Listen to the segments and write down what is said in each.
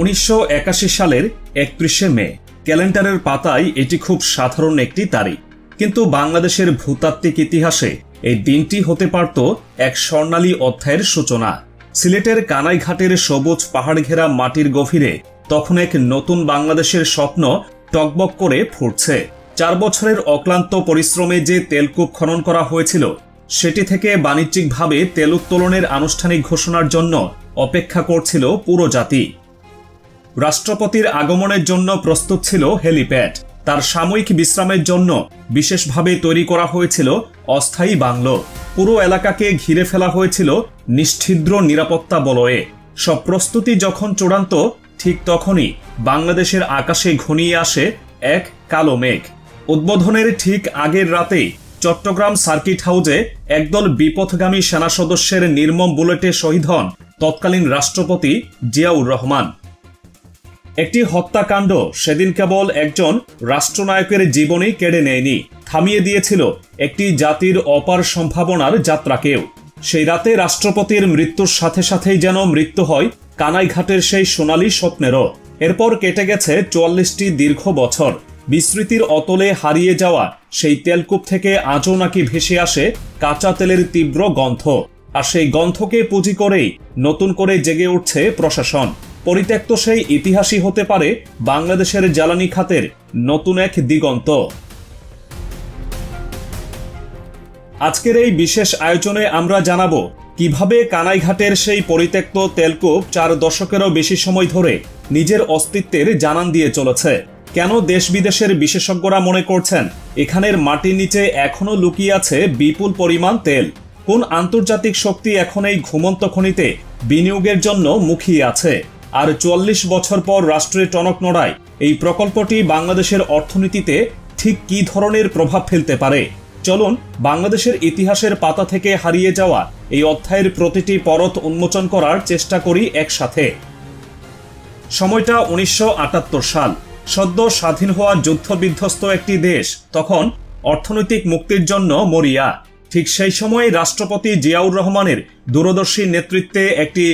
1981 সালের 31শে মে ক্যালেন্ডারের পাতায় এটি খুব সাধারণ একটি তারিখ, কিন্তু বাংলাদেশের ভূতাত্ত্বিক ইতিহাসে এই দিনটি হতে পারত এক স্বর্ণালী অধ্যায়ের সূচনা। সিলেটের কানাইঘাটের সবুজ পাহাড় ঘেরা মাটির গভীরে তখন এক নতুন বাংলাদেশের স্বপ্ন টকবক করে ফুটছে। 4 বছরের অক্লান্ত পরিশ্রমে যে তেলকূপ খনন করা হয়েছিল, সেটি থেকে বাণিজ্যিকভাবে তেল উত্তোলনের আনুষ্ঠানিক ঘোষণার জন্য অপেক্ষা করছিল পুরো জাতি। রাষ্ট্রপতির আগমনের জন্য প্রস্তুত ছিল হেলিপ্যাড। তার সাময়িক বিশ্রামের জন্য বিশেষভাবে তৈরি করা হয়েছিল অস্থায়ী বাংলো। পুরো এলাকাকে ঘিরে ফেলা হয়েছিল নিশ্ছিদ্র নিরাপত্তা বলয়ে। সব প্রস্তুতি যখন চূড়ান্ত, ঠিক তখনই বাংলাদেশের আকাশে ঘনিয়ে আসে এক কালো মেঘ। উদ্বোধনের ঠিক আগের রাতেই চট্টগ্রাম সার্কিট হাউজে একদল বিপথগামী সেনা সদস্যের নির্মম বুলেটে শহীদ হন তৎকালীন রাষ্ট্রপতি জিয়াউর রহমান। একটি হত্যাকাণ্ড সেদিন কেবল একজন রাষ্ট্রনায়কের জীবনই কেড়ে নেয়নি, থামিয়ে দিয়েছিল একটি জাতির অপার সম্ভাবনার যাত্রাকেও। সেই রাতে রাষ্ট্রপতির মৃত্যুর সাথে সাথেই যেন মৃত্যু হয় কানাইঘাটের সেই সোনালী স্বপ্নেরও। এরপর কেটে গেছে 44টি দীর্ঘ বছর। বিস্মৃতির অতলে হারিয়ে যাওয়া সেই তেলকূপ থেকে আজও নাকি ভেসে আসে কাঁচা তেলের তীব্র গন্ধ। আর সেই গন্ধকে পুঁজি করেই নতুন করে জেগে উঠছে প্রশাসন। পরিত্যক্ত সেই ইতিহাসই হতে পারে বাংলাদেশের জ্বালানি খাতের নতুন এক দিগন্ত। আজকের এই বিশেষ আয়োজনে আমরা জানাবো কিভাবে কানাইঘাটের সেই পরিত্যক্ত তেলকূপ 4 দশকেরও বেশি সময় ধরে নিজের অস্তিত্বের জানান দিয়ে চলেছে, কেন দেশ বিদেশের বিশেষজ্ঞরা মনে করছেন এখানের মাটির নিচে এখনো লুকিয়ে আছে বিপুল পরিমাণ তেল, কোন আন্তর্জাতিক শক্তি এখন এই ঘুমন্ত খনিতে বিনিয়োগের জন্য মুখিয়ে আছে, আর 44 বছর পর রাষ্ট্রের টনক নড়ায় এই প্রকল্পটি বাংলাদেশের অর্থনীতিতে ঠিক কী ধরনের প্রভাব ফেলতে পারে। চলুন বাংলাদেশের ইতিহাসের পাতা থেকে হারিয়ে যাওয়া এই অধ্যায়ের প্রতিটি পরত উন্মোচন করার চেষ্টা করি একসাথে। সময়টা 1978 সাল। সদ্য স্বাধীন হওয়া যুদ্ধবিধ্বস্ত একটি দেশ তখন অর্থনৈতিক মুক্তির জন্য মরিয়া। ঠিক সেই সময় রাষ্ট্রপতি জিয়াউর রহমানের দূরদর্শী নেতৃত্বে একটি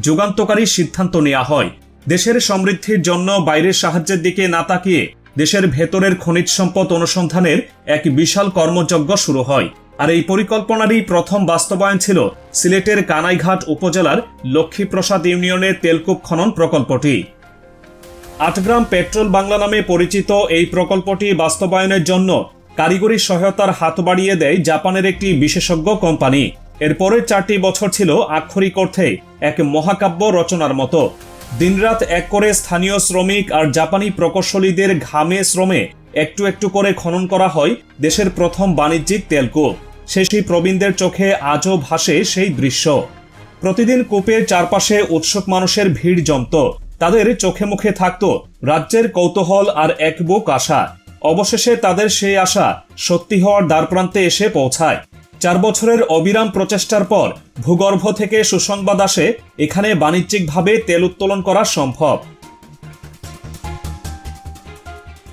যুগান্তকারী সিদ্ধান্ত নেওয়া হয়। দেশের সমৃদ্ধির জন্য বাইরের সাহায্যের দিকে না তাকিয়ে দেশের ভেতরের খনিজ সম্পদ অনুসন্ধানের এক বিশাল কর্মযজ্ঞ শুরু হয়। আর এই পরিকল্পনারই প্রথম বাস্তবায়ন ছিল সিলেটের কানাইঘাট উপজেলার লক্ষ্মীপ্রসাদ ইউনিয়নের তেলকূপ খনন প্রকল্পটি। 8 গ্রাম পেট্রোল বাংলা নামে পরিচিত এই প্রকল্পটি বাস্তবায়নের জন্য কারিগরি সহায়তার হাত বাড়িয়ে দেয় জাপানের একটি বিশেষজ্ঞ কোম্পানি। এরপরের 4টি বছর ছিল আক্ষরিক অর্থে এক মহাকাব্য রচনার মতো। দিনরাত এক করে স্থানীয় শ্রমিক আর জাপানি প্রকৌশলীদের ঘামে শ্রমে একটু একটু করে খনন করা হয় দেশের প্রথম বাণিজ্যিক তেলকূপ। সেই প্রবীণদের চোখে আজও ভাসে সেই দৃশ্য। প্রতিদিন কূপের চারপাশে উৎসুক মানুষের ভিড় জমত। তাদের চোখে মুখে থাকত রাজ্যের কৌতূহল আর এক বুক আশা। অবশেষে তাদের সেই আশা সত্যি হওয়ার দ্বারপ্রান্তে এসে পৌঁছায়। 4 বছরের অবিরাম প্রচেষ্টার পর ভূগর্ভ থেকে সুসংবাদ আসে এখানে বাণিজ্যিকভাবে তেল উত্তোলন করা সম্ভব।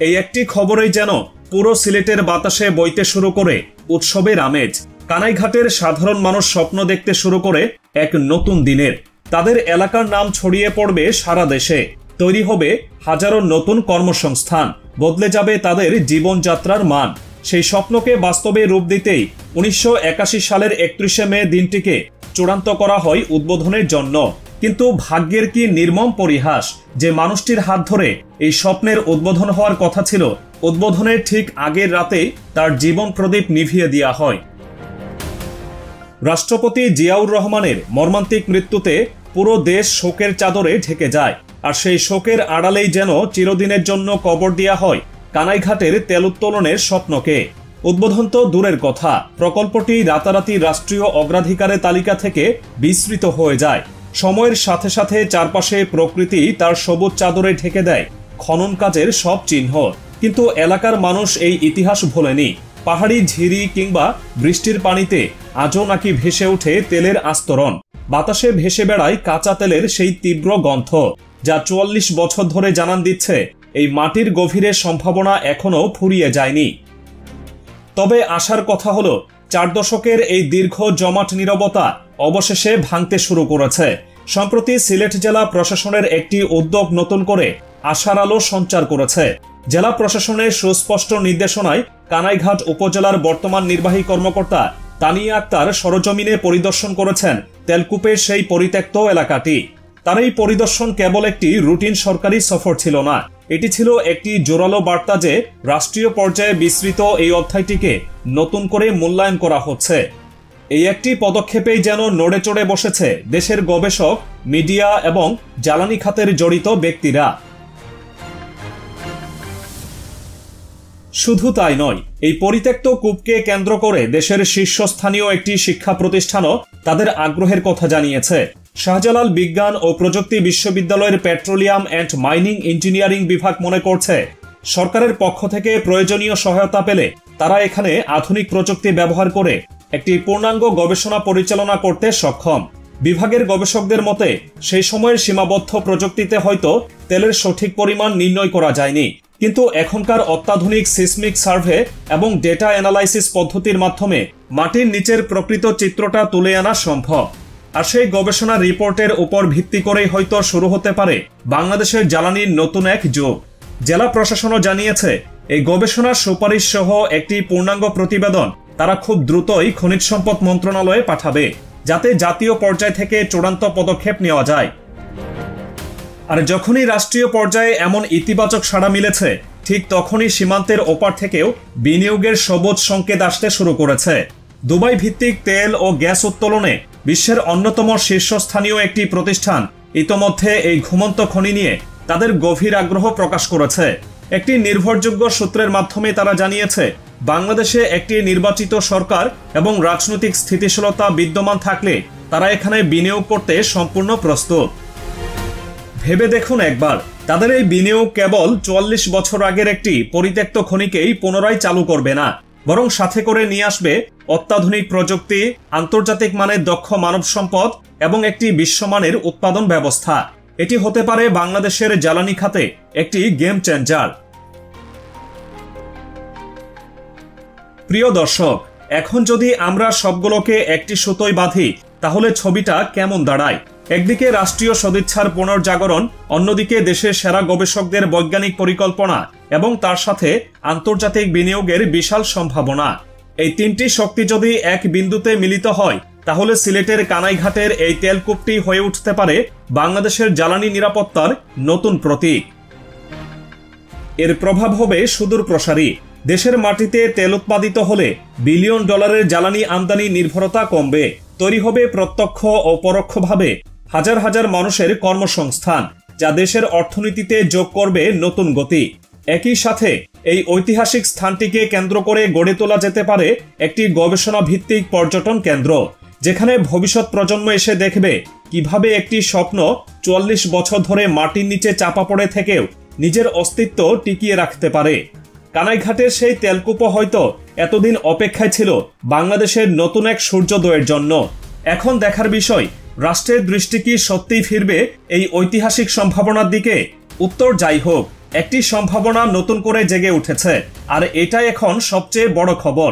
এই একটি খবরেই যেন পুরো সিলেটের বাতাসে বইতে শুরু করে উৎসবের আমেজ। কানাইঘাটের সাধারণ মানুষ স্বপ্ন দেখতে শুরু করে এক নতুন দিনের। তাদের এলাকার নাম ছড়িয়ে পড়বে সারা দেশে। তৈরি হবে হাজারো নতুন কর্মসংস্থান, বদলে যাবে তাদের জীবনযাত্রার মান। সেই স্বপ্নকে বাস্তবে রূপ দিতেই 1981 সালের 31শে মে দিনটিকে চূড়ান্ত করা হয় উদ্বোধনের জন্য। কিন্তু ভাগ্যের কি নির্মম পরিহাস যে মানুষটির হাত ধরে এই স্বপ্নের উদ্বোধন হওয়ার কথা ছিল, উদ্বোধনের ঠিক আগের রাতেই তার জীবন প্রদীপ নিভিয়ে দেওয়া হয়। রাষ্ট্রপতি জিয়াউর রহমানের মর্মান্তিক মৃত্যুতে পুরো দেশ শোকের চাদরে ঢেকে যায়। আর সেই শোকের আড়ালেই যেন চিরদিনের জন্য কবর দেওয়া হয় কানাইঘাটের তেল উত্তোলনের স্বপ্নকে। উদ্বোধন তো দূরের কথা, প্রকল্পটি রাতারাতি রাষ্ট্রীয় অগ্রাধিকারের তালিকা থেকে বিস্মৃত হয়ে যায়। সময়ের সাথে সাথে চারপাশে প্রকৃতি তার সবুজ চাদরে ঢেকে দেয় খনন কাজের সব চিহ্ন। কিন্তু এলাকার মানুষ এই ইতিহাস ভোলেনি। পাহাড়ি ঝিরি কিংবা বৃষ্টির পানিতে আজও নাকি ভেসে ওঠে তেলের আস্তরণ। বাতাসে ভেসে বেড়ায় কাঁচা তেলের সেই তীব্র গন্ধ, যা 44 বছর ধরে জানান দিচ্ছে এই মাটির গভীরে সম্ভাবনা এখনো ফুরিয়ে যায়নি। তবে আশার কথা হলো 4 দশকের এই দীর্ঘ জমাট নীরবতা অবশেষে ভাঙতে শুরু করেছে। সম্প্রতি সিলেট জেলা প্রশাসনের একটি উদ্যোগ নতুন করে আশার আলো সঞ্চার করেছে। জেলা প্রশাসনের সুস্পষ্ট নির্দেশনায় কানাইঘাট উপজেলার বর্তমান নির্বাহী কর্মকর্তা তানিয়া আক্তার সরজমিনে পরিদর্শন করেছেন তেলকূপের সেই পরিত্যক্ত এলাকাটি। তার এই পরিদর্শন কেবল একটি রুটিন সরকারি সফর ছিল না, এটি ছিল একটি জোরালো বার্তা যে রাষ্ট্রীয় পর্যায়ে বিস্তৃত এই অধ্যায়টিকে নতুন করে মূল্যায়ন করা হচ্ছে। এই একটি পদক্ষেপেই যেন নড়ে চড়ে বসেছে দেশের গবেষক, মিডিয়া এবং জ্বালানি খাতের জড়িত ব্যক্তিরা। শুধু তাই নয়, এই পরিত্যক্ত কূপকে কেন্দ্র করে দেশের শীর্ষস্থানীয় একটি শিক্ষা প্রতিষ্ঠানও তাদের আগ্রহের কথা জানিয়েছে। শাহজালাল বিজ্ঞান ও প্রযুক্তি বিশ্ববিদ্যালয়ের পেট্রোলিয়াম অ্যান্ড মাইনিং ইঞ্জিনিয়ারিং বিভাগ মনে করছে, সরকারের পক্ষ থেকে প্রয়োজনীয় সহায়তা পেলে তারা এখানে আধুনিক প্রযুক্তি ব্যবহার করে একটি পূর্ণাঙ্গ গবেষণা পরিচালনা করতে সক্ষম। বিভাগের গবেষকদের মতে, সেই সময়ের সীমাবদ্ধ প্রযুক্তিতে হয়তো তেলের সঠিক পরিমাণ নির্ণয় করা যায়নি, কিন্তু এখনকার অত্যাধুনিক সিসমিক সার্ভে এবং ডেটা অ্যানালাইসিস পদ্ধতির মাধ্যমে মাটির নিচের প্রকৃত চিত্রটা তুলে আনা সম্ভব। আর সেই গবেষণা রিপোর্টের উপর ভিত্তি করেই হয়তো শুরু হতে পারে বাংলাদেশের জ্বালানির নতুন এক যুগ। জেলা প্রশাসনও জানিয়েছে, এই গবেষণার সুপারিশ সহ একটি পূর্ণাঙ্গ প্রতিবেদন তারা খুব দ্রুতই খনিজ সম্পদ মন্ত্রণালয়ে পাঠাবে, যাতে জাতীয় পর্যায় থেকে চূড়ান্ত পদক্ষেপ নেওয়া যায়। আর যখনই রাষ্ট্রীয় পর্যায়ে এমন ইতিবাচক সাড়া মিলেছে, ঠিক তখনই সীমান্তের ওপার থেকেও বিনিয়োগের সবুজ সংকেত আসতে শুরু করেছে। দুবাই ভিত্তিক তেল ও গ্যাস উত্তোলনে বিশ্বের অন্যতম শীর্ষস্থানীয় একটি প্রতিষ্ঠান ইতোমধ্যে এই ঘুমন্ত খনি নিয়ে তাদের গভীর আগ্রহ প্রকাশ করেছে। একটি নির্ভরযোগ্য সূত্রের মাধ্যমে তারা জানিয়েছে, বাংলাদেশে একটি নির্বাচিত সরকার এবং রাজনৈতিক স্থিতিশীলতা বিদ্যমান থাকলে তারা এখানে বিনিয়োগ করতে সম্পূর্ণ প্রস্তুত। ভেবে দেখুন একবার, তাদের এই বিনিয়োগ কেবল ৪৪ বছর আগের একটি পরিত্যক্ত খনিকেই পুনরায় চালু করবে না, বরং সাথে করে নিয়ে আসবে অত্যাধুনিক প্রযুক্তি, আন্তর্জাতিক মানের দক্ষ মানব সম্পদ এবং একটি বিশ্বমানের উৎপাদন ব্যবস্থা। এটি হতে পারে বাংলাদেশের জ্বালানি খাতে একটি গেম চেঞ্জার। প্রিয় দর্শক, এখন যদি আমরা সবগুলোকে একটি সুতোয় বাঁধি, তাহলে ছবিটা কেমন দাঁড়ায়? একদিকে রাষ্ট্রীয় সদিচ্ছার পুনর্জাগরণ, অন্যদিকে দেশের সেরা গবেষকদের বৈজ্ঞানিক পরিকল্পনা এবং তার সাথে আন্তর্জাতিক বিনিয়োগের বিশাল সম্ভাবনা। এই তিনটি শক্তি যদি এক বিন্দুতে মিলিত হয়, তাহলে সিলেটের কানাইঘাটের এই তেলকূপটি হয়ে উঠতে পারে বাংলাদেশের জ্বালানি নিরাপত্তার নতুন প্রতীক। এর প্রভাব হবে সুদূর প্রসারী। দেশের মাটিতে তেল উৎপাদিত হলে বিলিয়ন ডলারের জ্বালানি আমদানি নির্ভরতা কমবে, তৈরি হবে প্রত্যক্ষ ও পরোক্ষভাবে হাজার হাজার মানুষের কর্মসংস্থান, যা দেশের অর্থনীতিতে যোগ করবে নতুন গতি। একই সাথে এই ঐতিহাসিক স্থানটিকে কেন্দ্র করে গড়ে তোলা যেতে পারে একটি গবেষণা ভিত্তিক পর্যটন কেন্দ্র, যেখানে ভবিষ্যৎ প্রজন্ম এসে দেখবে কিভাবে একটি স্বপ্ন ৪৪ বছর ধরে মাটির নিচে চাপা পড়ে থেকেও নিজের অস্তিত্ব টিকিয়ে রাখতে পারে। কানাইঘাটের সেই তেলকূপ হয়তো এতদিন অপেক্ষায় ছিল বাংলাদেশের নতুন এক সূর্যোদয়ের জন্য। এখন দেখার বিষয়, রাষ্ট্রের দৃষ্টি কি সত্যিই ফিরবে এই ঐতিহাসিক সম্ভাবনার দিকে? উত্তর যাই হোক, একটি সম্ভাবনা নতুন করে জেগে উঠেছে, আর এটাই এখন সবচেয়ে বড় খবর।